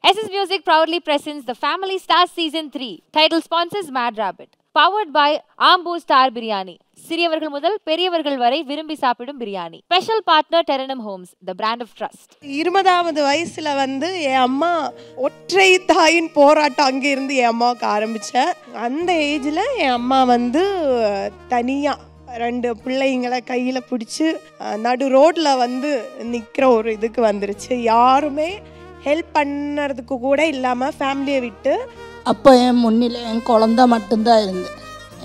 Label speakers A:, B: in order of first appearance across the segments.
A: SS Music proudly presents the Family Stars Season 3. Title sponsors Mad Rabbit. Powered by Ambu Star Biryani. சிறியவர்கள் முதல் பெரியவர்கள் வரை விரும்பி சாப்பிடும் பிரியாணி. ஸ்பெஷல் பார்ட்னர் டெரனம் homes, the brand of trust.
B: 20வது வயசுல என் அம்மா ஒற்றை தாயின் போராட்டம் அங்கே இருந்து என் அம்மாவுக்கு ஆரம்பிச்சேன். அந்த ஏஜ்ல என் அம்மா தனியா 2 பிள்ளைங்களை கையில பிடிச்சி நடு ரோட்ல நிக்கிற ஒரு இதுக்கு வந்துருச்சு. யாருமே ஹெல்ப் பண்ணுறதுக்கு கூட இல்லாமல் ஃபேமிலியை விட்டு.
C: அப்போ என் முன்னில் என் குழந்தை மட்டும்தான் இருந்தேன்.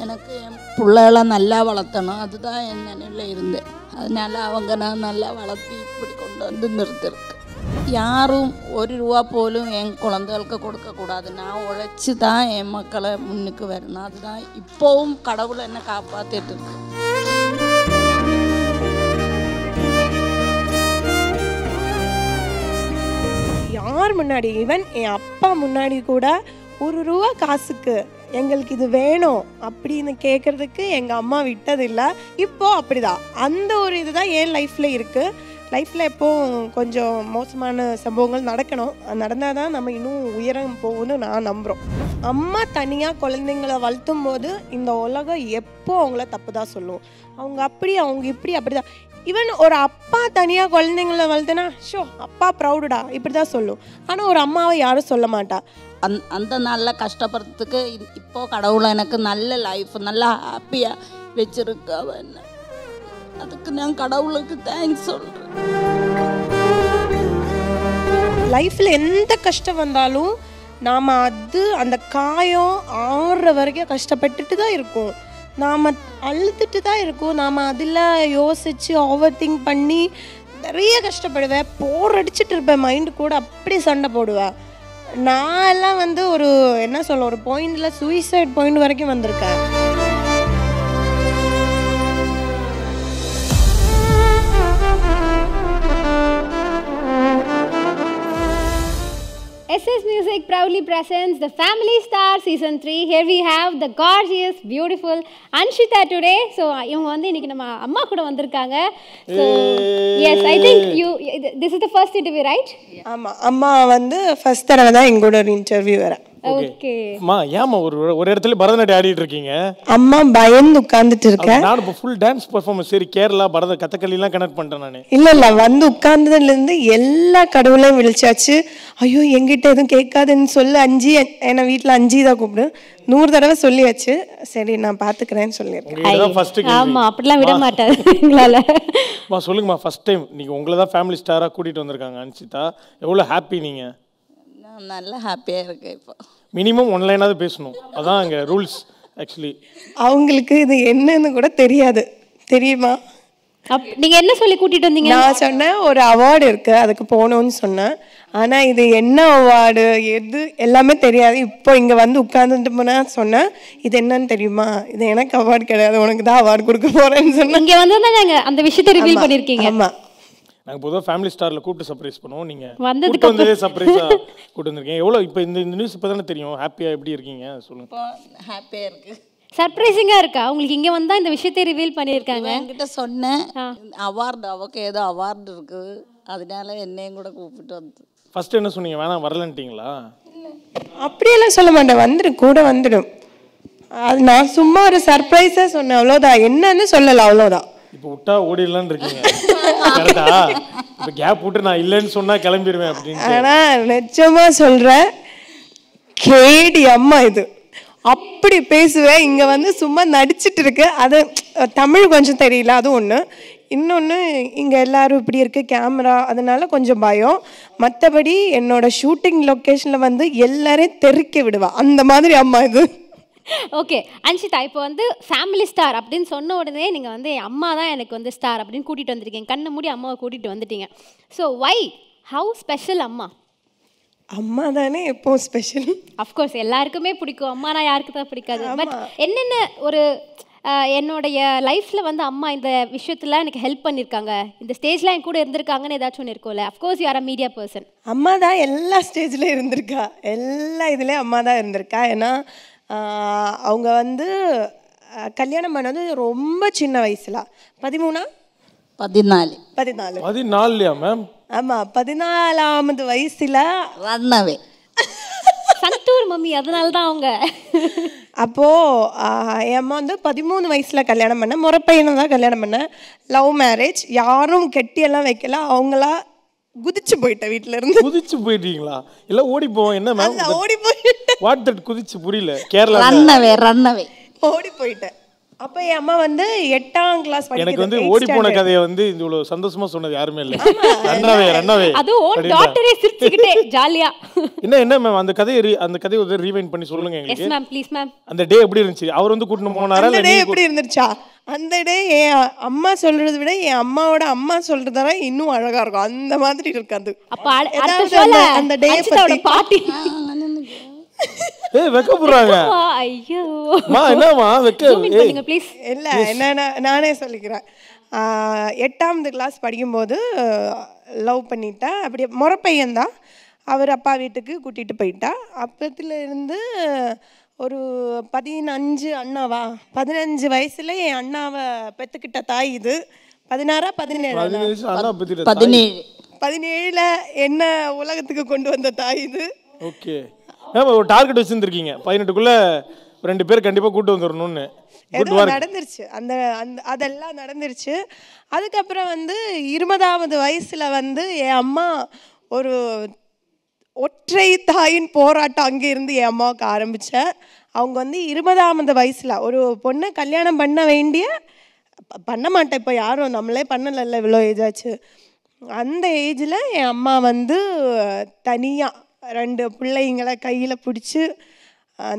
C: எனக்கு என் பிள்ளைகளை நல்லா வளர்த்தணும், அதுதான் என் நினைவில் இருந்தேன். அதனால் அவங்க நான் நல்லா வளர்த்து இப்படி கொண்டு நிறுத்திருக்கு. யாரும் 1 ரூபா போலும் என் குழந்தைகளுக்கு கொடுக்கக்கூடாது. நான் உழைச்சி தான் என் மக்களை முன்னுக்கு வரணும். அதுதான் இப்போவும் கடவுள் என்னை காப்பாற்றிட்டு இருக்கு.
B: யார் முன்னாடி, ஈவன் என் அப்பா முன்னாடி கூட 1 ரூபா காசுக்கு எங்களுக்கு இது வேணும் அப்படின்னு கேட்கறதுக்கு எங்கள் அம்மா விட்டதில்லை. இப்போது அப்படிதான். அந்த ஒரு இதுதான் என் லைஃப்பில் இருக்குது. லைஃப்பில் எப்போவும் கொஞ்சம் மோசமான சம்பவங்கள் நடந்தால் தான் நம்ம இன்னும் உயரம் போகும்னு நான் நம்புகிறோம். அம்மா தனியாக குழந்தைங்களை வளர்த்தும் போது இந்த உலகம் எப்போ அவங்கள தப்பு தான் சொல்லுவோம். அவங்க இப்படி அப்படி தான். ஈவன் ஒரு அப்பா தனியாக குழந்தைங்களை வளர்த்துனா அப்பா ப்ரௌடுடா இப்படி தான் சொல்லும். ஆனால் ஒரு அம்மாவை யாரும் சொல்ல மாட்டா.
C: அந்த நாளில் கஷ்டப்படுறதுக்கு இப்போது கடவுளை எனக்கு நல்ல லைஃப் நல்லா ஹாப்பியாக வச்சுருக்கா. அதுக்கு நான் கடவுளுக்கு தேங்க்ஸ் சொல்கிறேன்.
B: லைஃப்பில் எந்த கஷ்டம் வந்தாலும் நாம் அந்த காயம் ஆறுற வரைக்கும் கஷ்டப்பட்டுட்டு தான் இருக்கும். நாம் அழுதுட்டு தான் இருக்கோம். நாம் அதில் யோசித்து ஓவர் திங்க் பண்ணி நிறைய கஷ்டப்படுவேன். போர் அடிச்சுட்டு இருப்பேன். மைண்டு கூட அப்படி சண்டை போடுவேன். நான் எல்லாம் ஒரு ஒரு பாயிண்டில் சூசைட் பாயிண்ட் வரைக்கும் வந்திருக்கேன்.
D: SS Music proudly presents the Family Star Season 3. Here we have the gorgeous, beautiful Anshita today. So, இவங்க இன்னைக்கு நம்ம அம்மா கூட வந்திருக்காங்க. So, yes, I think this is the first interview, right?
B: ஆமாம், அம்மா ஃபர்ஸ்ட் தடவை தான் எங்களோட ஒரு இன்டர்வியூ வரேன்.
D: ஓகே
E: அம்மா, ஏமா ஒரு இடத்துல பரதநாட்டியம் ஆடிட்டு இருக்கீங்க?
B: அம்மா பயந்து உட்கார்ந்துட்டு இருக்கேன்.
E: நான் இப்போ ஃபுல் டான்ஸ் பெர்ஃபார்மன்ஸ் சரி கேரளா கதகளி எல்லாம் கனெக்ட் பண்ணிட்டேன் நான்.
B: இல்ல உட்கார்ந்ததுல இருந்து எல்லா கடவுளையும் விழிச்சாச்சு. ஐயோ என்கிட்ட எதுவும் கேட்காதுன்னு சொல்லி அஞ்சி, என்ன வீட்டுல அஞ்சி தான் கூப்பிடு 100 தடவை சொல்லியாச்சு. சரி நான் பாத்துக்கிறேன்னு சொல்லியிருக்கேன்.
D: ஆமா, அப்படிலாம் விட மாட்டாரு எங்களால.
E: சொல்லுங்கம்மா, ஃபர்ஸ்ட் டைம் நீங்க உங்களை தான் ஃபேமிலி ஸ்டாரா கூட்டிட்டு வந்திருக்காங்க அன்ஷிதா. எவ்வளவு ஹாப்பி நீங்க?
C: நான் நல்லா ஹாப்பியாக இருக்கேன். இப்போ
E: மினிமம் 1 லைனாவது பேசணும், அதான் அங்கே ரூல்ஸ். ஆக்சுவலி
B: அவங்களுக்கு இது என்னன்னு கூட தெரியாது, தெரியுமா?
D: நீங்க என்ன சொல்லி கூட்டிட்டு வந்தீங்க?
B: நான் சொன்னேன் ஒரு அவார்டு இருக்கு அதுக்கு போகணும்னு சொன்னேன். ஆனா இது என்ன அவார்டு எது எல்லாமே தெரியாது. இப்போ இங்க உட்கார்ந்துட்டு போனா சொன்னேன் இது என்னன்னு தெரியுமா? இது எனக்கு அவார்டு கிடையாது, உனக்கு தான் அவார்டு கொடுக்க போறேன்னு சொன்னேன்.
D: இங்க வந்தா அந்த விஷயத்தை ரிவீல் பண்ணிருக்கீங்க.
B: ஆமா,
E: நாங்கள் பொதுவாக ஃபேமிலி ஸ்டாரில் கூப்பிட்டு சர்ப்ரைஸ் பண்ணுவோம். நீங்கள் வந்ததே சர்ப்ரைஸாக கூப்பிட்டு வந்திருக்கீங்க. எவ்வளோ இப்போ இந்த நியூஸ் இப்போ தானே தெரியும். ஹாப்பியாக எப்படி இருக்கீங்க சொல்லுங்கள்.
C: இப்போ ஹாப்பியாக இருக்குது,
D: சர்ப்ரைசிங்காக இருக்கா உங்களுக்கு? இங்கே வந்தால் இந்த விஷயத்தை ரிவீல் பண்ணியிருக்காங்க.
C: என்கிட்ட சொன்னேன் அவார்டு அவருக்கு ஏதோ அவார்டு இருக்குது, அதனால என்னையும் கூட கூப்பிட்டு வந்து.
E: ஃபர்ஸ்ட் என்ன சொன்னீங்க? வேணாம் வரலன்ட்டிங்களா?
B: அப்படியெல்லாம் சொல்ல மாட்டேன், கூட வந்துடும். அது நான் சும்மா ஒரு சர்ப்ரைஸாக சொன்னேன், அவ்வளோதான். என்னன்னு சொல்லலை, அவ்வளோதான்.
E: இப்போ விட்டா ஓடிடலான்னு இருக்கீங்க கரெக்டா? இப்போ கேப் விட்டு நான் இல்லைன்னு சொன்னா கிளம்பிடுவேன் அப்படின்னு.
B: ஆனால் நிஜமா சொல்கிறேன், கேடி அம்மா இது அப்படி பேசுவேன். இங்கே சும்மா நடிச்சிட்டு இருக்கு. அது தமிழ் கொஞ்சம் தெரியல, அது ஒன்று. இன்னொன்று இங்கே எல்லாரும் இப்படி இருக்குது கேமரா, அதனால கொஞ்சம் பயம். மற்றபடி என்னோட ஷூட்டிங் லொக்கேஷனில் எல்லாரையும் தெறிக்க விடுவா, அந்த மாதிரி அம்மா இது.
D: ஓகே அன்ஷிதா, இப்போ ஃபேமிலி ஸ்டார் அப்படின்னு சொன்ன உடனே நீங்கள் என் அம்மா தான் எனக்கு ஸ்டார் அப்படின்னு கூட்டிகிட்டு வந்திருக்கீங்க. கண்ணை மூடி அம்மாவை கூட்டிகிட்டு வந்துட்டீங்க. ஸோ வை, ஹவு ஸ்பெஷல் அம்மா?
B: அம்மா தானே எப்போ ஸ்பெஷல்.
D: அஃப்கோர்ஸ் எல்லாருக்குமே பிடிக்கும், அம்மானா யாருக்கு தான் பிடிக்காது. பட் என்னென்ன ஒரு என்னுடைய லைஃப்பில் அம்மா இந்த விஷயத்தில் எனக்கு ஹெல்ப் பண்ணியிருக்காங்க, இந்த ஸ்டேஜில் என் கூட இருந்திருக்காங்கன்னு ஏதாச்சும் ஒன்று இருக்கும்ல? Of course you are a media person.
B: அம்மா தான் எல்லா ஸ்டேஜ்லேயும் இருந்திருக்கா, எல்லா இதுலேயும் அம்மா தான் இருந்திருக்கா. ஏன்னா அவங்க கல்யாணம் பண்ணது ரொம்ப சின்ன வயசில், 13
C: 14
E: 14 மேம்?
B: ஆமா, 14ஆவது வயசுல
C: ரன்னவே
D: சந்தூர் மம்மி, அதனால தான் அவங்க.
B: அப்போ என் அம்மா வந்து 13 வயசுல கல்யாணம் பண்ண, முறப்பையனை தான் கல்யாணம் பண்ண, லவ் மேரேஜ். யாரும் கெட்டியெல்லாம் வைக்கல, அவங்களா குதிச்சு போயிட்டேன் வீட்டுல இருந்து.
E: குதிச்சு போயிட்டீங்களா? இல்ல ஓடி போவோம் என்ன மேம்?
B: ஓடி போயிட்டேன்.
E: வாட் தட் குதிச்சு புரியல. கேரளா
C: ரன்னவே
B: ஓடி போயிட்டேன். அப்ப என் அம்மா வந்து 8ஆம் கிளாஸ்
E: எனக்கு வந்து ஓடி போன கதையை வந்து இவ்வளவு சந்தோஷமா சொன்னது யாருமே இல்ல. ரன்னவே
D: அது ஓன் டாட்டரே சிரிச்சுக்கிட்டே ஜாலியா.
E: என்ன மேம் அந்த கதையை ஒரு ரீவைண்ட் பண்ணி சொல்லுங்க எங்களுக்கு.
D: Yes ma'am, please ma'am.
E: அந்த டே எப்படி இருந்துச்சு? அவர் வந்து கூட்டிட்டு போனாரா இல்ல
B: டே எப்படி இருந்துச்சா? அந்த டே என் அம்மா சொல்றதை விட என் அம்மாவோட அம்மா சொல்றதுதான் இன்னும் அழகா இருக்கும். அந்த மாதிரி இருக்கு அது.
D: அப்ப அடுத்த சொல்ல
B: அந்த டே பத்தி
D: பாட்டி
E: வெக்கப்படுறாங்க.
D: ஐயோ
E: மா என்னமா
D: பண்ணுங்க ப்ளீஸ்.
B: இல்ல என்ன நானே சொல்லிக்கிறேன். 8ஆவது கிளாஸ் படிக்கும்போது லவ் பண்ணிட்டேன். அப்படி முறப்பையன் தான். அவர் அப்பா வீட்டுக்கு கூட்டிட்டு போயிட்டா. அப்பத்துல இருந்து ஒரு 15 வயசுல என் அண்ணாவை பெத்துக்கிட்ட தாய் இது. 16 17ல என்ன உலகத்துக்கு கொண்டு வந்த தாய் இது.
E: ஓகே மேம், ஒரு டார்கெட் வச்சிருந்திருக்கீங்க 18க்குள்ள 2 பேர் கண்டிப்பா கூட்டு வந்துடணும்னு.
B: நடந்துருச்சு. அதெல்லாம் நடந்துருச்சு. அதுக்கப்புறம் வந்து 20ஆவது வயசுல வந்து என் அம்மா ஒரு ஒற்றை தாயின் போராட்டம் அங்கே இருந்து என் அம்மாவுக்கு ஆரம்பித்தேன். அவங்க வந்து 20ஆவது வயசில் ஒரு பொண்ணை கல்யாணம் பண்ண மாட்டேன். இப்போ யாரும் நம்மளே பண்ணலைல்ல, இவ்வளோ ஏஜ் ஆச்சு. அந்த ஏஜில் என் அம்மா வந்து தனியாக 2 பிள்ளைங்களை கையில் பிடிச்சி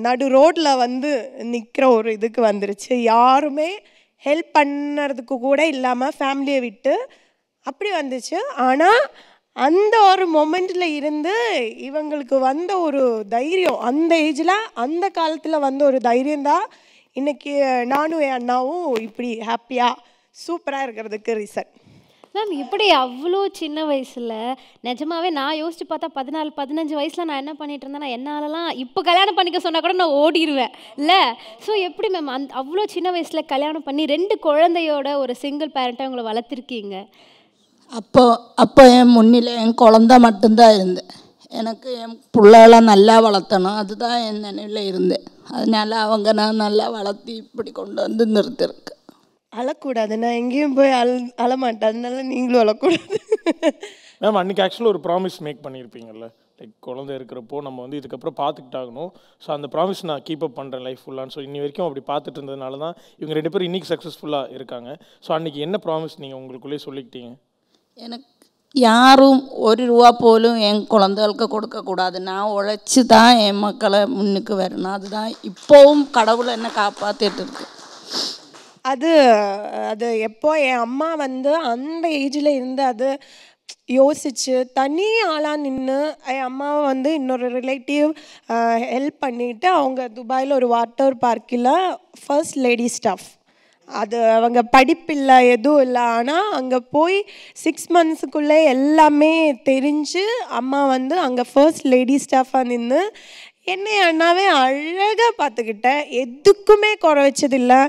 B: நடு ரோட்டில் வந்து நிற்கிற ஒரு இதுக்கு வந்துருச்சு. யாருமே ஹெல்ப் பண்ணுறதுக்கு கூட இல்லாமல் ஃபேமிலியை விட்டு அப்படி வந்துச்சு. ஆனால் அந்த ஒரு மொமெண்ட்டில் இருந்து இவங்களுக்கு வந்த ஒரு தைரியம், அந்த ஏஜில் அந்த காலத்தில் வந்த ஒரு தைரியம்தான் இன்றைக்கி நானும் என் அண்ணாவும் இப்படி ஹாப்பியாக சூப்பராக இருக்கிறதுக்கு ரீசன்.
D: மேம், இப்படி அவ்வளோ சின்ன வயசில் நிஜமாவே நான் யோசிச்சு பார்த்தா 14-15 வயசில் நான் என்ன பண்ணிட்டு இருந்தேன்னா, என்னாலலாம் இப்போ கல்யாணம் பண்ணிக்க சொன்னால் கூட நான் ஓடிடுவேன் இல்லை. ஸோ எப்படி மேம் அவ்வளோ சின்ன வயசில் கல்யாணம் பண்ணி 2 குழந்தையோட ஒரு சிங்கிள் பேரண்ட்டாக உங்களை வளர்த்துருக்கீங்க?
C: அப்போ என் முன்னில் என் குழந்தை மட்டும்தான் இருந்தேன். எனக்கு என் பிள்ளைகளை நல்லா வளர்த்தணும், அதுதான் என் நினைவில் இருந்தேன். அதனால அவங்க நான் நல்லா வளர்த்தி இப்படி கொண்டு வந்து நிறுத்திருக்கு.
B: அழக்கூடாது, நான் எங்கேயும் போய் அழமாட்டேன், அதனால நீங்களும் அழக்கூடாது.
E: மேம், அன்றைக்கி ஆக்சுவலாக ஒரு ப்ராமிஸ் மேக் பண்ணியிருப்பீங்கல்ல, லைக் குழந்தை இருக்கிறப்போ நம்ம வந்து இதுக்கப்புறம் பார்த்துக்கிட்டாகணும். ஸோ அந்த ப்ராமிஸ் நான் கீப் அப் பண்ணுறேன் லைஃப் ஃபுல்லான்னு. ஸோ இன்னி வரைக்கும் அப்படி பார்த்துட்டு இருந்ததுனால தான் இவங்க 2 பேரும் இன்றைக்கி சக்ஸஸ்ஃபுல்லாக இருக்காங்க. ஸோ அன்றைக்கி என்ன ப்ராமிஸ் நீங்கள் உங்களுக்குள்ளே சொல்லிக்கிட்டீங்க?
C: எனக்கு யாரும் ₹1 போலும் என் குழந்தைகளுக்கு கொடுக்கக்கூடாது, நான் உழைச்சி தான் என் மக்களை முன்னுக்கு வரணும். அதுதான் இப்போவும் கடவுளை என்ன காப்பாற்றிட்டு இருக்கு.
B: அது எப்போ என் அம்மா வந்து அந்த ஏஜில் இருந்து அது யோசிச்சு தனி ஆளாக நின்று என் அம்மாவை வந்து இன்னொரு ரிலேட்டிவ் ஹெல்ப் பண்ணிவிட்டு அவங்க துபாயில் ஒரு வாட்டர் பார்க்கில் ஃபர்ஸ்ட் லேடி ஸ்டாஃப். அது அவங்க படிப்பில்லை எதுவும் இல்லை, ஆனால் அங்கே போய் 6 monthsக்குள்ளே எல்லாமே தெரிஞ்சு அம்மா வந்து அங்கே ஃபர்ஸ்ட் லேடி ஸ்டாஃபாக நின்று என்னை அண்ணாவே அழகாக பார்த்துக்கிட்டேன். எதுக்குமே குறை வச்சதில்லை.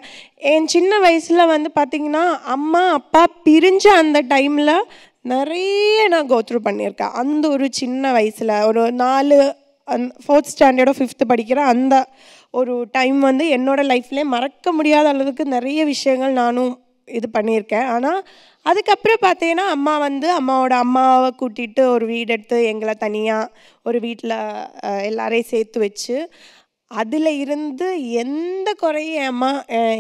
B: என் சின்ன வயசில் வந்து பார்த்திங்கன்னா அம்மா அப்பா பிரிஞ்ச அந்த டைமில் நிறைய நான் கோத்ரூ பண்ணியிருக்கேன். அந்த ஒரு சின்ன வயசில் ஒரு 4th ஸ்டாண்டர்டோ 5th படிக்கிற அந்த ஒரு டைம் வந்து என்னோடய லைஃப்லேயே மறக்க முடியாத அளவுக்கு நிறைய விஷயங்கள் நானும் இது பண்ணியிருக்கேன். ஆனால் அதுக்கப்புறம் பார்த்தீங்கன்னா அம்மா வந்து அம்மாவோட அம்மாவை கூட்டிகிட்டு ஒரு வீடு எடுத்து எங்களை தனியாக ஒரு வீட்டில் எல்லாரையும் சேர்த்து வச்சு அதில் இருந்து எந்த குறையும் அம்மா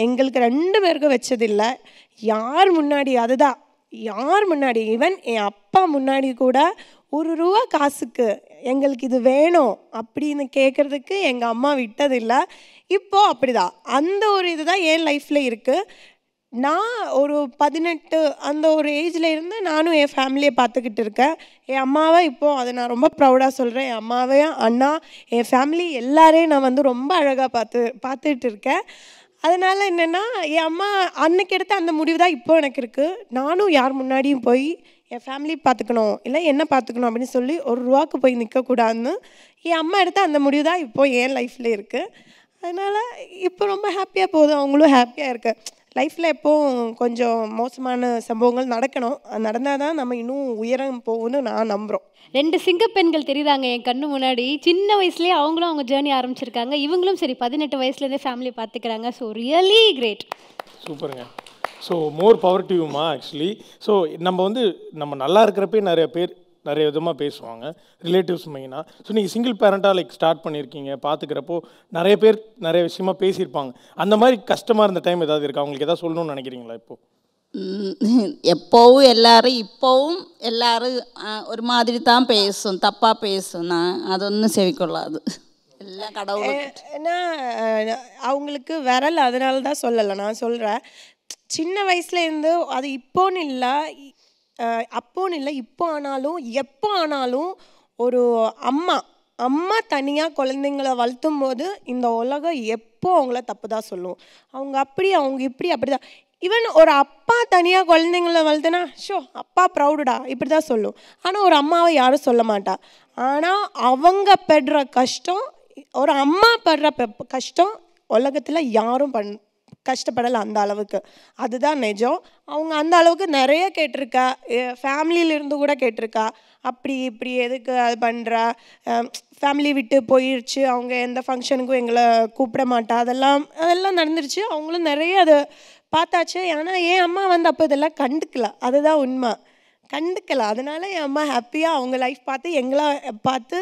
B: எங்களுக்கு 2 பேருக்கும் வச்சதில்லை. யார் முன்னாடி, அதுதான் யார் முன்னாடி, ஈவன் என் அப்பா முன்னாடி கூட ₹1 காசுக்கு எங்களுக்கு இது வேணும் அப்படின்னு கேட்குறதுக்கு எங்கள் அம்மா விட்டதில்லை. இப்போது அப்படிதான் அந்த ஒரு இதுதான் என் லைஃப்பில் இருக்குது. நான் ஒரு 18 அந்த ஒரு ஏஜில் இருந்து நானும் என் ஃபேமிலியை பார்த்துக்கிட்டு இருக்கேன். என் அம்மாவை இப்போது அதை நான் ரொம்ப ப்ரௌடாக சொல்கிறேன். என் அம்மாவையும் அண்ணா என் ஃபேமிலி எல்லாரையும் நான் வந்து ரொம்ப அழகாக பார்த்துட்டு இருக்கேன். அதனால் என்னென்னா என் அம்மா அன்னைக்கு எடுத்த அந்த முடிவு தான் இப்போ எனக்கு இருக்குது. நானும் யார் முன்னாடியும் போய் என் ஃபேமிலி பார்த்துக்கணும் இல்லை என்ன பார்த்துக்கணும் அப்படின்னு சொல்லி ₹1 போய் நிற்கக்கூடாதுன்னு என் அம்மா எடுத்த அந்த முடிவு தான் இப்போது என் லைஃப்பில் இருக்குது. அதனால் இப்போ ரொம்ப ஹாப்பியாக போகுது, அவங்களும் ஹாப்பியாக இருக்கு. லைஃப்பில் எப்போவும் கொஞ்சம் மோசமான சம்பவங்கள் நடக்கணும். அது நடந்தால் தான் நம்ம இன்னும் உயரம் போகும்னு நான் நம்புகிறோம்.
D: 2 சிங்கப்பெண்கள் தெரியுறாங்க என் கண்ணு முன்னாடி. சின்ன வயசுலேயே அவங்களும் அவங்க ஜேர்னி ஆரம்பிச்சிருக்காங்க. இவங்களும் சரி 18 வயசுலேருந்தே ஃபேமிலியை பார்த்துக்கிறாங்க. So really great.
E: சூப்பருங்க. ஸோ மோர் பவர் டு யூமா ஆக்சுவலி. ஸோ நம்ம வந்து நம்ம நல்லா இருக்கிறப்பே நிறைய விதமாக பேசுவாங்க, ரிலேட்டிவ்ஸ் மெயினாக. ஸோ நீங்கள் சிங்கிள் பேரண்ட்டாக ஸ்டார்ட் பண்ணியிருக்கீங்க, பார்த்துக்கிறப்போ நிறைய பேர் நிறைய விஷயமா பேசியிருப்பாங்க. அந்த மாதிரி கஷ்டமாக இருந்த டைம் ஏதாவது இருக்கா? அவங்களுக்கு எதாவது சொல்லணும்னு நினைக்கிறீங்களா?
C: எப்போவும் இப்போவும் எல்லாரும் ஒரு மாதிரி தான் பேசும், தப்பாக பேசும். நான் அது ஒன்றும் செவிக்கொள்ளாது. எல்லாம் கடவுள்.
B: ஏன்னா அவங்களுக்கு விரல், அதனால தான் சொல்லலை. நான் சொல்கிறேன், சின்ன வயசுலேருந்து அது அப்போன்னு இல்லை, இப்போ ஆனாலும் எப்போ ஆனாலும் ஒரு அம்மா தனியாக குழந்தைங்கள வளர்த்தும் போது இந்த உலகம் எப்போ அவங்கள தப்பு தான் சொல்லும். அவங்க இப்படி அப்படி தான். ஈவன் ஒரு அப்பா தனியாக குழந்தைங்கள வளர்த்துனா அப்பா ப்ரௌடுடா இப்படி தான் சொல்லும். ஆனால் ஒரு அம்மாவை யாரும் சொல்ல மாட்டா. ஆனால் அவங்க படுற கஷ்டம், ஒரு அம்மா படுற கஷ்டம் உலகத்தில் யாரும் கஷ்டப்படலை அந்த அளவுக்கு. அதுதான் நிஜம். அவங்க அந்த அளவுக்கு நிறைய கேட்டிருக்கா, ஃபேமிலியிலேருந்து கூட கேட்டிருக்கா, அப்படி இப்படி எதுக்கு அது பண்ணுறா, ஃபேமிலி விட்டு போயிடுச்சு, அவங்க எந்த ஃபங்க்ஷனுக்கும் எங்களை கூப்பிட மாட்டா, அதெல்லாம் நடந்துருச்சு. அவங்களும் நிறைய அதை பார்த்தாச்சு. ஆனால் என் அம்மா வந்து அப்போ இதெல்லாம் கண்டுக்கல. அதுதான் உண்மை, கண்டுக்கல. அதனால என் அம்மா ஹாப்பியாக அவங்க லைஃப் பார்த்து எங்களை பார்த்து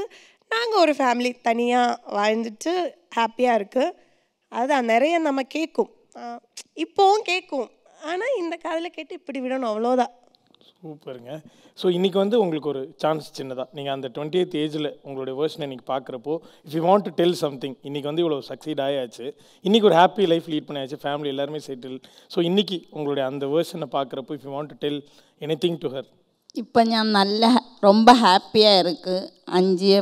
B: நாங்கள் ஒரு ஃபேமிலி தனியாக வாழ்ந்துட்டு ஹாப்பியாக இருக்குது. அதுதான் நிறைய நம்ம கேட்கும், இப்போவும் கேட்கும். ஆனால் இந்த காதில் கேட்டு இப்படி விடணும், அவ்வளோதான்.
E: சூப்பருங்க. ஸோ இன்றைக்கி வந்து உங்களுக்கு ஒரு சான்ஸ் சின்னதாக, நீங்கள் அந்த 20th ஏஜில் உங்களுடைய வேர்ஷனை இன்றைக்கி பார்க்குறப்போ, if you want to tell something, இன்றைக்கி வந்து இவ்வளோ சக்சீட் ஆயாச்சு, இன்றைக்கி ஒரு ஹாப்பி லைஃப் லீட் பண்ணியாச்சு, ஃபேமிலி எல்லாருமே செட்டில். ஸோ இன்றைக்கி உங்களுடைய அந்த வேர்ஷனை பார்க்குறப்போ, if you want to tell anything to her.
C: இப்போ நான் ரொம்ப ஹாப்பியாக இருக்குது. 5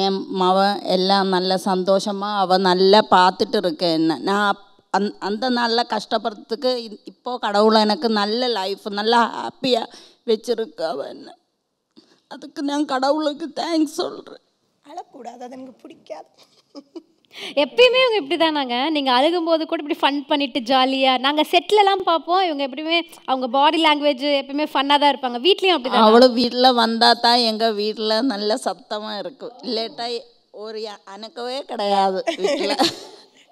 C: என் மவன் எல்லாம் நல்ல சந்தோஷமாக அவள் நல்லா பார்த்துட்டு இருக்கேன். என்ன நான் அந்த நாளில் கஷ்டப்படுறதுக்கு இப்போது கடவுளை எனக்கு நல்ல லைஃப் நல்லா ஹாப்பியாக வச்சுருக்க அவன். என்ன அதுக்கு நான் கடவுளுக்கு தேங்க்ஸ் சொல்கிறேன்.
B: அழக்கூடாது, அது எனக்கு பிடிக்காது.
D: எப்பயுமே இவங்க இப்படி தானாங்க. நீங்கள் அழுகும்போது கூட இப்படி ஃபன் பண்ணிட்டு ஜாலியாக, நாங்கள் செட்டிலலாம் பார்ப்போம், இவங்க எப்படியுமே அவங்க பாடி லாங்குவேஜ் எப்பயுமே ஃபன்னாக தான் இருப்பாங்க. வீட்லேயும் அப்படி தான்.
C: அவளும் வீட்டில் வந்தால் தான் எங்கள் வீட்டில் நல்ல சத்தமாக இருக்கும், இல்லாட்டா ஒரு அணக்கவே கிடையாது வீட்டில்.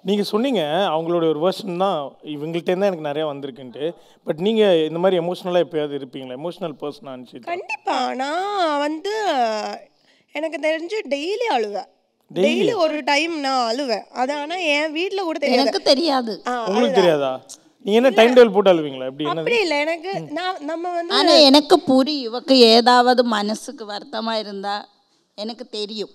E: நீங்கள் சொன்னீங்க அவங்களோட ஒரு வேர்ஷன் தான் இவங்கள்ட்டேருந்து எனக்கு நிறையா வந்திருக்குன்ட்டு. பட் நீங்கள் இந்த மாதிரி எமோஷ்னலாக எப்போயாவது இருப்பீங்களா? எமோஷ்னல் பர்சனாக இருந்துச்சு?
B: கண்டிப்பாக. நான் வந்து எனக்கு தெரிஞ்சு டெய்லி அழுவேன். டெய்லி ஒரு டைம் நான் அழுவேன். அது ஆனால் என் வீட்டில் கூட தெரியாது.
C: எனக்கு தெரியாது.
E: உங்களுக்கு தெரியாதா? நீங்கள் என்ன டைம் டேபிள் போட்டு அழுவீங்களா? அப்படி
B: இல்லை. எனக்கு நம்ம வந்து
C: ஆனால் எனக்கு புரியும், இவக்கு ஏதாவது மனசுக்கு வருத்தமாக இருந்தால் எனக்கு தெரியும்.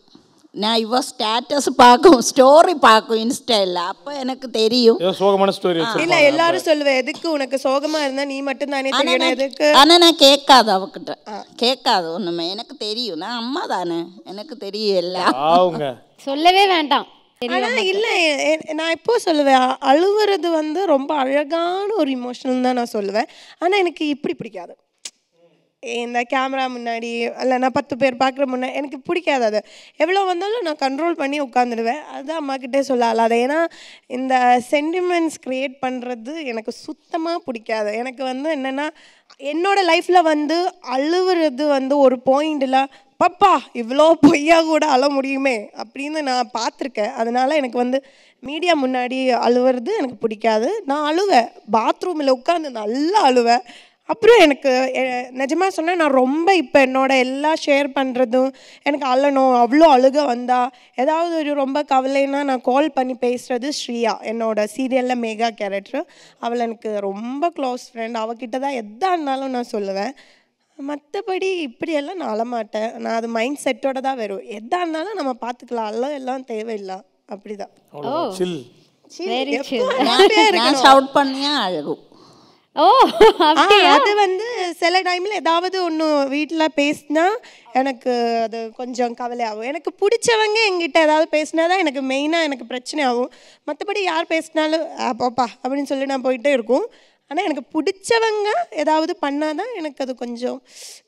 C: நான் இவ ஸ்டேட்டஸ் பார்க்கும், ஸ்டோரி பார்க்கும் இன்ஸ்டாவில், அப்போ எனக்கு தெரியும்
E: சோகமான ஸ்டோரி.
B: இல்லை, எல்லாரும் சொல்லுவேன், எதுக்கு உனக்கு சோகமாக இருந்தால் நீ மட்டும் தானே தெரியும் எதுக்கு.
C: ஆனால் நான் கேட்காது, அவகிட்ட கேட்காது ஒன்றுமே. எனக்கு தெரியும், நான் அம்மா தானே, எனக்கு தெரியும் எல்லாம்.
E: அவங்க
D: சொல்லவே வேண்டாம்.
B: ஆனால் இல்லை, நான் எப்போ சொல்லுவேன், அழுவுறது வந்து ரொம்ப அழகான ஒரு இமோஷனல் தான் நான் சொல்லுவேன். ஆனால் எனக்கு இப்படி பிடிக்காது. இந்த கேமரா முன்னாடி இல்லை நான் 10 பேர் பார்க்குற முன்னாடி எனக்கு பிடிக்காது. அது எவ்வளோ வந்தாலும் நான் கண்ட்ரோல் பண்ணி உட்காந்துடுவேன். அதுதான் அம்மாக்கிட்டே சொல்லலாம். அது ஏன்னா இந்த சென்டிமெண்ட்ஸ் க்ரியேட் பண்ணுறது எனக்கு சுத்தமாக பிடிக்காது. எனக்கு வந்து என்னென்னா, என்னோடய லைஃப்பில் வந்து அழுவுறது வந்து ஒரு பாயிண்டில் பப்பா இவ்வளோ பொய்யா கூட அழ முடியுமே அப்படின்னு நான் பார்த்துருக்கேன். அதனால் எனக்கு வந்து மீடியா முன்னாடி அழுவுறது எனக்கு பிடிக்காது. நான் அழுவேன், பாத்ரூமில் உட்காந்து நல்லா அழுவேன். அப்புறம் எனக்கு நிஜமாக சொன்னால், நான் ரொம்ப இப்போ என்னோட எல்லாம் ஷேர் பண்ணுறதும் எனக்கு அழணும், அவ்வளோ அழுக வந்தா ஏதாவது ஒரு ரொம்ப கவலைன்னா நான் கால் பண்ணி பேசுகிறது ஸ்ரீயா, என்னோட சீரியலில் மேகா கேரக்டர். அவள் எனக்கு ரொம்ப க்ளோஸ் ஃப்ரெண்ட். அவகிட்ட தான் எதாக இருந்தாலும் நான் சொல்லுவேன். மற்றபடி இப்படியெல்லாம் நான் அழமாட்டேன். நான் அது மைண்ட் செட்டோட தான் வரும். எதாக இருந்தாலும் நம்ம பார்த்துக்கலாம், அள்ள எல்லாம் தேவையில்லை. அப்படிதான்.
C: நான் ஷவுட் பண்ணியா அழகும்.
B: அது வந்து சில டைமில் ஏதாவது ஒன்று வீட்டில் பேசினா எனக்கு அது கொஞ்சம் கவலையாகும். எனக்கு பிடிச்சவங்க எங்கிட்ட ஏதாவது பேசினா தான் எனக்கு மெயினாக எனக்கு பிரச்சனை ஆகும். மற்றபடி யார் பேசினாலும் பாப்பா அப்படின்னு சொல்லி நான் போயிட்டே இருக்கும். ஆனால் எனக்கு பிடிச்சவங்க ஏதாவது பண்ணாதான் எனக்கு அது கொஞ்சம்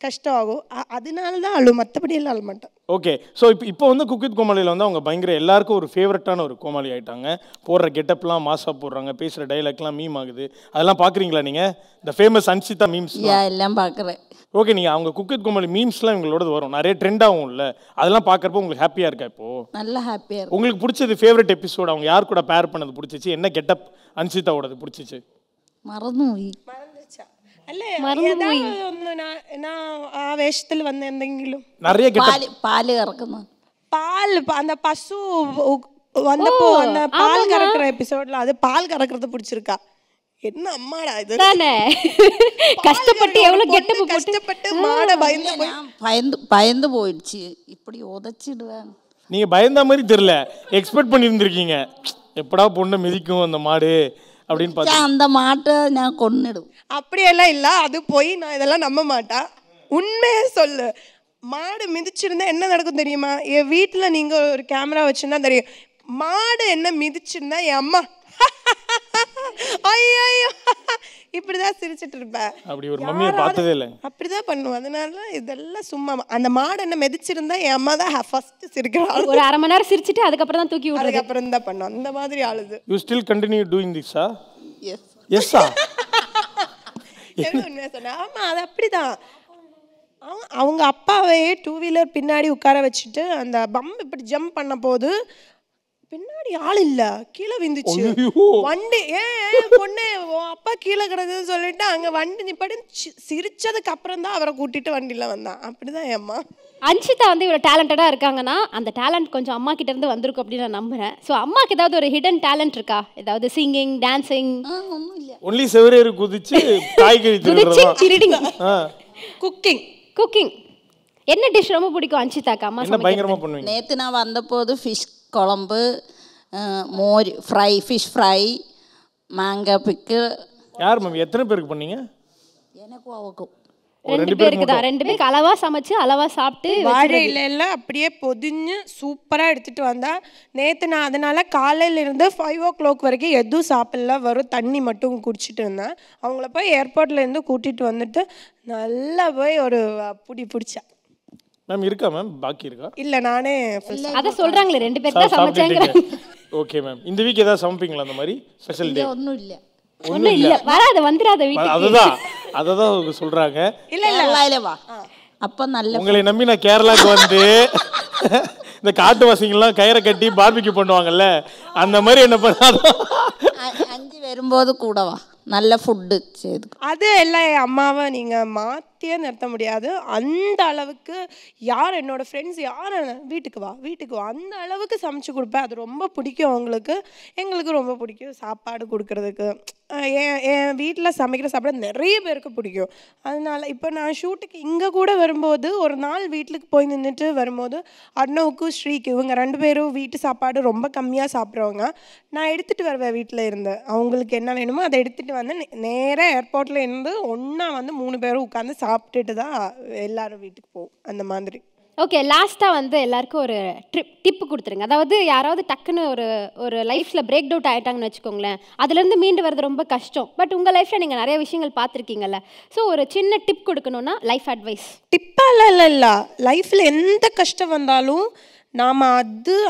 B: கஷ்டம் ஆகும். அதனால தான் அழும், மற்றபடி எல்லாம் அழ மாட்டேன்.
E: ஓகே, ஸோ இப்போ வந்து குக் வித் கோமாளியில் வந்து அவங்க பயங்கர எல்லாருக்கும் ஒரு ஃபேவரட்டான ஒரு கோமாளி ஆகிட்டாங்க. போடுற கெட்டப்லாம் மாசாக போடுறாங்க, பேசுகிற டைலாக்லாம் மீம் ஆகுது. அதெல்லாம் பார்க்குறீங்களா நீங்கள்? இந்த ஃபேமஸ் அன்ஷிதா மீம்ஸ்
C: எல்லாம் பார்க்குறேன்.
E: ஓகே, நீங்கள் அவங்க குக் வித் கோமாளி மீம்ஸ்லாம் இவங்களோட வரும், நிறைய ட்ரெண்ட் ஆகும்ல, அதெல்லாம் பார்க்குறப்போ உங்களுக்கு ஹாப்பியாக இருக்கா? இப்போது
C: நல்லா ஹாப்பியாக இருக்கும்.
E: உங்களுக்கு பிடிச்சது ஃபேவரட் எபிசோட் அவங்க யார் கூட பேர் பண்ணது பிடிச்சிச்சு? என்ன கெட்டப் அன்ஷிதாவோடது பிடிச்சிச்சு?
C: മറന്നു പോയി.
B: അല്ലേ ഏதாவது ഒന്ന് நான் ആവേശത്തിൽ വന്ന എന്തെങ്കിലും
E: நிறைய கெட்டப்
C: പാല് കറക്കുന്നു.
B: பால் அந்த பசு வந்தப்போ அந்த பால் கறக்குற எபிசோட்ல அது பால் கறக்குறது பிடிச்சிருக்கா? என்ன அம்மாடா இது
D: தானே கஷ்டப்பட்டு எவ்வளவு கெட்டப்பு போட்டு
B: கஷ்டப்பட்டு மாட பயந்து போய்
C: பயந்து போயிடுச்சு. இப்படி உதச்சிடுவேன்.
E: நீங்க பயந்த மாதிரி தெரியல, எக்ஸ்பெக்ட் பண்ணியிருந்திருக்கீங்க எப்படா பொண்ணை மிதிக்கும் அந்த மாடு அப்படின்னு பார்த்தா
C: அந்த மாட்டை நான் கொன்னிடும்.
B: அப்படியெல்லாம் இல்லை, அது போய் நான் இதெல்லாம் நம்ப மாட்டேன். உண்மையே சொல்லு, மாடு மிதிச்சிருந்தா என்ன நடக்கும் தெரியுமா? என் வீட்டில் நீங்கள் ஒரு கேமரா வச்சுருந்தா தெரியும். மாடு என்ன மிதிச்சிருந்தா என் அம்மா ஐயோ இப்படிதான் சிரிச்சிட்டு இருப்பேன்.
E: அப்படி ஒரு மம்மியை பார்த்ததே இல்லை.
B: அப்படிதான் பண்ணுவோம். அதனால இதெல்லாம் சும்மா அந்த மாடு என்ன மிதிச்சிருந்தா என் அம்மா தான் ஃபர்ஸ்ட் சிரிக்கிறாள்.
D: ஒரு அரை மணி நேரம் சிரிச்சிட்டு அதுக்கப்புறம் தான் தூக்கி விடுறது.
B: அதுக்கப்புறம் தான் பண்ணுவோம். அந்த மாதிரி ஆளுது.
E: யூ ஸ்டில் கண்டினியூ டூயிங் திஸ்ஸா?
C: எஸ்.
E: எஸ்ஸா?
B: உண்மையா சொன்னேன். ஆமா, அது அப்படிதான். அவங்க அப்பாவையே 2 வீலர் பின்னாடி உட்கார வச்சுட்டு அந்த பம்ப் இப்படி ஜம்ப் பண்ண போது பின்னாடி ஆள் இல்ல, கீழே விந்துச்சு வண்டி. பொண்ணு அப்பா கீழே கிடக்குதுன்னு சொல்லிட்டு அங்க வண்டி நிப்பாடி சிரிச்சதுக்கு அப்புறம் தான் அவரை கூட்டிட்டு வண்டியில வந்தான். அப்படிதான் என் அம்மா.
D: அன்ஷிதா வந்து இவ்வளோ டேலண்டடாக இருக்காங்கன்னா அந்த டேலண்ட் கொஞ்சம் அம்மா கிட்ட இருந்து வந்திருக்கும் அப்படின்னு நான் நம்புறேன். ஸோ அம்மாக்கு ஏதாவது ஒரு ஹிடன் டேலண்ட் இருக்கா? ஏதாவது சிங்கிங், டான்சிங்?
C: ஒன்றும் இல்லை.
E: ஒன்லி செவரேறு குதிச்சு காய்கறி
D: திருடிங்,
B: குக்கிங்.
D: குக்கிங். என்ன டிஷ் ரொம்ப பிடிக்கும் அன்ஷிதாக்கு? அம்மா
E: என்ன பயங்கரமா பண்ணுவீங்க?
C: நேற்று நான் வந்தபோது ஃபிஷ் குழம்பு, மோர் ஃப்ரை, ஃபிஷ் ஃப்ரை, மாங்காய் பிக்கு.
E: யார் மேம், எத்தனை பேருக்கு பண்ணீங்க?
C: எனக்கும் அவக்கும்
D: 2 பேருக்கு தான். 2 பேருக்கு அளவா சமைச்சு அளவா சாப்பிட்டு
B: வாழை இலையில அப்படியே பொதிஞ்சு சூப்பரா எடுத்துட்டு வந்தா. நேத்து நான் அதனால காலையில இருந்து 5 o'clock வரைக்கும் எதுவும் சாப்பிடல, வரும் தண்ணி மட்டும் குடிச்சிட்டு இருந்தேன். அவங்கள போய் ஏர்போர்ட்ல இருந்து கூட்டிட்டு வந்துட்டு நல்லா போய் ஒரு புடி பிடிச்சேன்.
E: மேம் இருக்கா மேம்? பாக்கி இருக்கா?
B: இல்ல நானே
D: அத சொல்றாங்களே 2 பேர் தான் சமைச்சாங்க.
E: ஓகே மேம், இந்த வீக் ஏதாவது சமைப்பீங்களா அந்த மாதிரி ஸ்பெஷல் டே?
C: ஒன்றும் இல்லை.
D: ஒண்ணும் இல்ல, வராத வந்துராத வீட்டுக்கு.
E: அததான் சொல்றாங்க.
C: இல்ல வா. அப்ப நல்ல
E: உங்களை நம்பி நான் கேரளாக்கு வந்து இந்த காட்டுவாசிங்கெல்லாம் கயிறை கட்டி பார்பிக்யூ பண்ணுவாங்கல்ல, அந்த மாதிரி என்ன பண்ணாதான்
C: 5 வரும்போது கூட வா, நல்ல ஃபுட்டு செய்து.
B: அது எல்லாம் என் அம்மாவை நீங்கள் மாற்றியே நிறுத்த முடியாது. அந்த அளவுக்கு யார் என்னோடய ஃப்ரெண்ட்ஸ் யார் வீட்டுக்கு வா அந்த அளவுக்கு சமைச்சு கொடுப்பேன். அது ரொம்ப பிடிக்கும் அவங்களுக்கு, எங்களுக்கு ரொம்ப பிடிக்கும் சாப்பாடு கொடுக்கறதுக்கு. என் வீட்டில் சமைக்கிற சாப்பாடு நிறைய பேருக்கு பிடிக்கும். அதனால இப்போ நான் ஷூட்டுக்கு இங்கே கூட வரும்போது ஒரு நாள் வீட்டுக்கு போய் நின்றுட்டு வரும்போது அர்ணவுக்கு ஸ்ரீக்கு இவங்க 2 பேரும் வீட்டு சாப்பாடு ரொம்ப கம்மியாக சாப்பிட்றவங்க. நான் எடுத்துகிட்டு வருவேன் வீட்டில் இருந்து, அவங்களுக்கு என்ன வேணுமோ அதை எடுத்துகிட்டு வந்து நேராக ஏர்போர்ட்டில் இருந்து ஒன்றா வந்து 3 பேரும் உட்காந்து சாப்பிட்டுட்டு தான் எல்லாரும் வீட்டுக்கு போவோம். அந்த மாதிரி.
D: ஓகே, லாஸ்ட்டாக வந்து எல்லாருக்கும் ஒரு டிப்பு கொடுத்துருங்க. அதாவது யாராவது டக்குன்னு ஒரு லைஃப்பில் பிரேக் டவுட் ஆகிட்டாங்கன்னு வச்சுக்கோங்களேன், அதுலேருந்து மீண்டு வரது ரொம்ப கஷ்டம். பட் உங்கள் லைஃப்பில் நீங்கள் நிறைய விஷயங்கள் பார்த்துருக்கீங்கல்ல, ஸோ ஒரு சின்ன டிப் கொடுக்கணுன்னா லைஃப் அட்வைஸ்.
B: டிப்பாலாம் இல்லை, லைஃப்பில் எந்த கஷ்டம் வந்தாலும் நாம்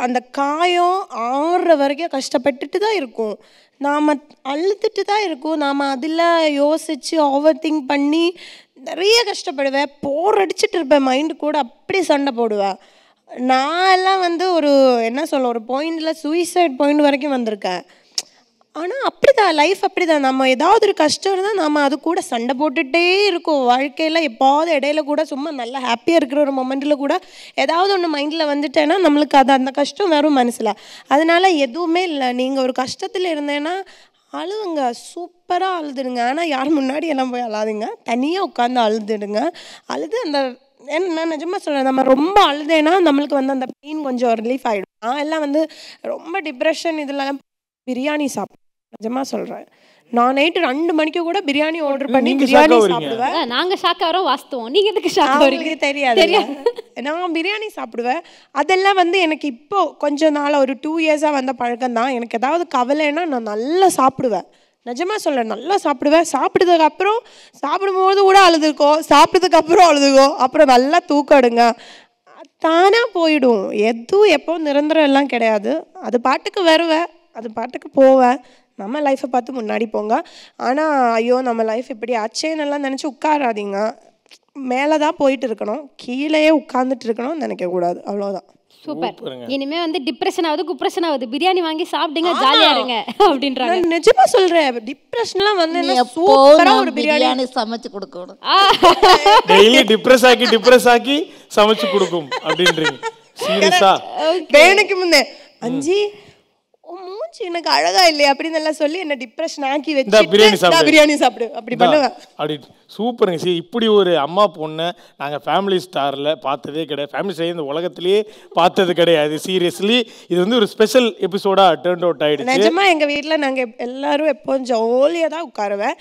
B: அந்த காயம் ஆறுற வரைக்கும் கஷ்டப்பட்டுட்டு தான் இருக்கும், நாம் அழுதுட்டு தான் இருக்கும். நாம் அதில் யோசித்து ஓவர் திங்க் பண்ணி நிறைய கஷ்டப்படுவேன், போர் அடிச்சுட்டு இருப்பேன், மைண்டு கூட அப்படி சண்டை போடுவேன். நான் எல்லாம் வந்து ஒரு என்ன சொல்ல ஒரு பாயிண்டில் சூசைட் பாயிண்ட் வரைக்கும் வந்திருக்கேன். ஆனால் அப்படி தான் லைஃப், அப்படி தான். நம்ம ஏதாவது ஒரு கஷ்டம் இருந்தால் நம்ம அது கூட சண்டை போட்டுகிட்டே இருக்கோம். வாழ்க்கையில் எப்போது இடையில கூட சும்மா நல்லா ஹாப்பியாக இருக்கிற ஒரு மொமெண்ட்டில் கூட ஏதாவது ஒன்று மைண்டில் வந்துட்டேன்னா நம்மளுக்கு அந்த கஷ்டம் வரும் மனசில். அதனால் எதுவுமே இல்லை, நீங்கள் ஒரு கஷ்டத்தில் இருந்தேன்னா அழுவுங்க, சூப்பராக அழுதுடுங்க. ஆனால் யார் முன்னாடி எல்லாம் போய் அழாதுங்க, தனியாக உட்காந்து அழுதுடுங்க. அழுது அந்த நான் நிஜமாக சொல்கிறேன், நம்ம ரொம்ப அழுதேன்னா நம்மளுக்கு வந்து அந்த பெயின் கொஞ்சம் ரிலீஃப் ஆகிடும். நான் எல்லாம் வந்து ரொம்ப டிப்ரெஷன் இதெல்லாம் பிரியாணி சாப்பிடுவேன், நிஜமாக சொல்கிறேன். நான் நைட்டு 2 மணிக்கு கூட பிரியாணி ஆர்டர் பண்ணி பிரியாணி சாப்பிடுவேன்.
D: நாங்கள் ஷாக்காரோம் வாஸ்துவோம், நீங்கள் எதுக்கு ஷாக்காக
B: தெரியாது. நான் பிரியாணி சாப்பிடுவேன். அதெல்லாம் வந்து எனக்கு இப்போ கொஞ்ச நாள் ஒரு 2 இயர்ஸாக வந்த பழக்கம் தான். எனக்கு ஏதாவது கவலைன்னா நான் நல்லா சாப்பிடுவேன், நிஜமாக சொல்கிறேன், நல்லா சாப்பிடுவேன். சாப்பிட்டதுக்கப்புறம் சாப்பிடும்போது கூட அழுதுக்கோ, சாப்பிட்டதுக்கப்புறம் அழுதுக்கோ, அப்புறம் நல்லா தூக்கம் எடுங்க, தானாக போயிடும். எதுவும் எப்போ நிரந்தரம் எல்லாம் கிடையாது. அது பாட்டுக்கு வருவேன், அது பாட்டுக்கு போவேன். நம்ம லைஃப்பை பார்த்து முன்னாடி போங்க. ஆனால் ஐயோ நம்ம லைஃப் இப்படி ஆச்சேன்னு எல்லாம் நினச்சி உட்காராதீங்க. மேலே தான் போயிட்டு இருக்கணும், கீழேயே உட்காந்துட்டு இருக்கணும்னு நினைக்கக்கூடாது. அவ்வளோதான்.
D: சூப்பர். இனிமே வந்து டிப்ரெஷன் ஆகுது, குப்ரெஷன் ஆகுது, பிரியாணி வாங்கி சாப்பிடுங்க, ஜாலியா இருங்க அப்படின்றாங்க.
B: நான் நிஜமா சொல்றேன், டிப்ரெஷன்லாம் வந்து சூப்பரா ஒரு பிரியாணி
C: சமைச்சு கொடுக்கணும்.
E: டெய்லி டிப்ரெஸ் ஆக்கி சமைச்சு கொடுக்கும் அப்படின்றீங்க. சீரியஸா?
B: வேலைக்கு முன்னே அஞ்சி மூஞ்சி எனக்கு அழகா இல்லையா அப்படின்னு எல்லாம் சொல்லி என்ன டிப்ரெஷன் ஆக்கி வச்சு பிரியாணி சாப்பிடு அப்படி பண்ணுவேன்.
E: அப்படி சூப்பருங்க. சரி, இப்படி ஒரு அம்மா பொண்ணை நாங்கள் ஃபேமிலி ஸ்டாரில் பார்த்ததே கிடையாது. ஃபேமிலி ஸ்டார் இந்த உலகத்திலேயே பார்த்தது கிடையாது. சீரியஸ்லி இது வந்து ஒரு ஸ்பெஷல் எபிசோடாக டர்ன் அவுட் ஆகிடுச்சு.
B: நிஜமா எங்கள் வீட்டில் நாங்கள் எல்லாரும் எப்போதும் ஜாலியாக தான் உட்காருவேன்.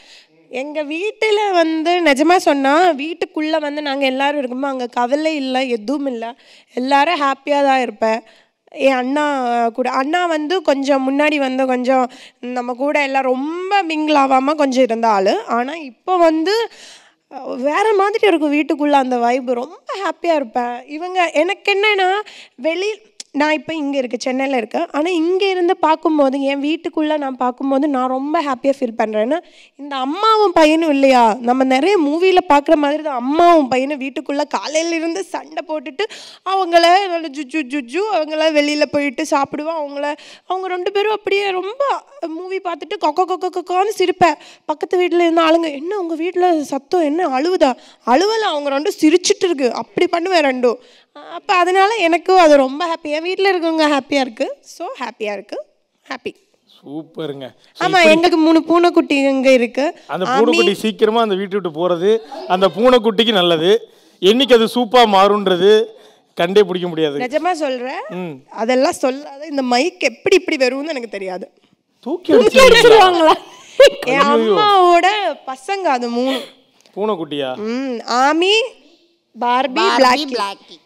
B: எங்கள் வீட்டில் வந்து நிஜமாக சொன்னால் வீட்டுக்குள்ளே வந்து நாங்கள் எல்லோரும் இருக்கும்போது அங்கே கவலை இல்லை, எதுவும் இல்லை, எல்லோரும் ஹாப்பியாக தான் இருப்பேன். என் அண்ணா கூட, அண்ணா வந்து கொஞ்சம் முன்னாடி வந்து கொஞ்சம் நம்ம கூட எல்லாம் ரொம்ப மிங்கிள் ஆகாமல் கொஞ்சம் இருந்த ஆள். ஆனால் இப்போ வந்து வேறு மாதிரி இருக்கும் வீட்டுக்குள்ளே அந்த வைப்பு, ரொம்ப ஹாப்பியாக இருப்பேன். இவங்க எனக்கு என்னென்னா நான் இப்போ இங்கே இருக்கேன், சென்னையில் இருக்கேன். ஆனால் இங்கே இருந்து பார்க்கும்போது என் வீட்டுக்குள்ளே நான் பார்க்கும்போது நான் ரொம்ப ஹாப்பியாக ஃபீல் பண்ணுறேன்னா, இந்த அம்மாவும் பையனும் இல்லையா, நம்ம நிறைய மூவியில் பார்க்குற மாதிரி தான் அம்மாவும் பையனும் வீட்டுக்குள்ளே காலையிலிருந்து சண்டை போட்டுட்டு அவங்கள ஜுஜு அவங்கள வெளியில் போயிட்டு சாப்பிடுவோம். அவங்க 2 பேரும் அப்படியே ரொம்ப மூவி பார்த்துட்டு கொக்கான்னு சிரிப்பேன். பக்கத்து வீட்டில் இருந்த ஆளுங்க, என்ன உங்கள் வீட்டில் சத்தம் என்ன அழுவுதா? அழுவலை, அவங்க 2 சிரிச்சிட்டு இருக்கு, அப்படி பண்ணுவேன் 2. அப்போ அதனால எனக்கும் அது ரொம்ப ஹாப்பி. என் வீட்டில் இருக்கவங்க ஹாப்பியாக இருக்குது, ஸோ ஹாப்பியாக இருக்குது, ஹாப்பி.
E: சூப்பருங்க.
B: ஆமாம், எங்களுக்கு 3 பூனைக்குட்டி இங்கே இருக்குது.
E: அந்த பூனைக்குட்டி சீக்கிரமாக அந்த வீட்டை விட்டு போகிறது அந்த பூனைக்குட்டிக்கு நல்லது. என்னைக்கு அது சூப்பாக மாறுன்றது கண்டே பிடிக்க முடியாது.
B: நிஜமாக சொல்கிறேன், அதெல்லாம் சொல்லாத. இந்த மைக் எப்படி இப்படி வரும்னு எனக்கு தெரியாது.
E: தூக்கி அடிச்சிருவாங்களா?
B: என் அம்மாவோட பசங்க அது 3
E: பூனைக்குட்டியா?
B: ஆமி, பார்பி, பிளாக்கி.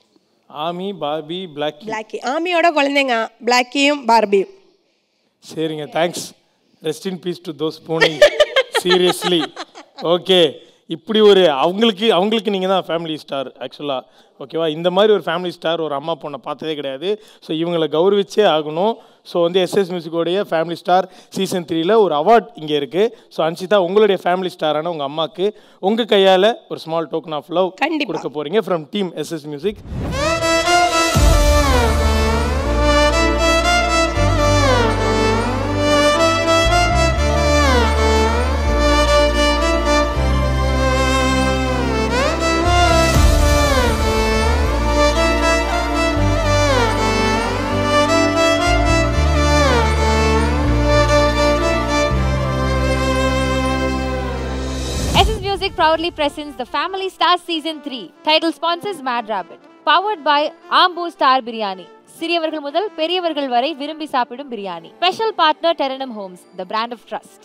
E: ஆமி, பார்பி, பிளாக்கி.
B: ஆமியோட குழந்தைங்க பிளாக்கியும் பார்பியும்.
E: சரிங்க, thanks. Rest in peace to those பூனை. சீரியஸ்லி. ஓகே, இப்படி ஒரு அவங்களுக்கு நீங்கள் தான் ஃபேமிலி ஸ்டார் ஆக்சுவலாக. ஓகேவா? இந்த மாதிரி ஒரு ஃபேமிலி ஸ்டார் ஒரு அம்மா பொண்ணை பார்த்ததே கிடையாது. ஸோ இவங்களை கௌரவிச்சே ஆகணும். ஸோ வந்து எஸ்எஸ் மியூசிக்கோடைய ஃபேமிலி ஸ்டார் சீசன் 3ல் ஒரு அவார்ட் இங்கே இருக்குது. ஸோ அன்ஷிதா, உங்களுடைய ஃபேமிலி ஸ்டாரான உங்கள் அம்மாவுக்கு உங்கள் கையால் ஒரு ஸ்மால் டோக்கன் ஆஃப் லவ் கொடுக்க போகிறீங்க from team SS music.
A: Proudly presents the Family Stars Season 3. Title sponsors Mad Rabbit. Powered by Ambu Star Biryani. சிறியவர்கள் முதல் பெரியவர்கள் வரை விரும்பி சாப்பிடும் biryani. Special partner Terenum Homes, the brand of trust.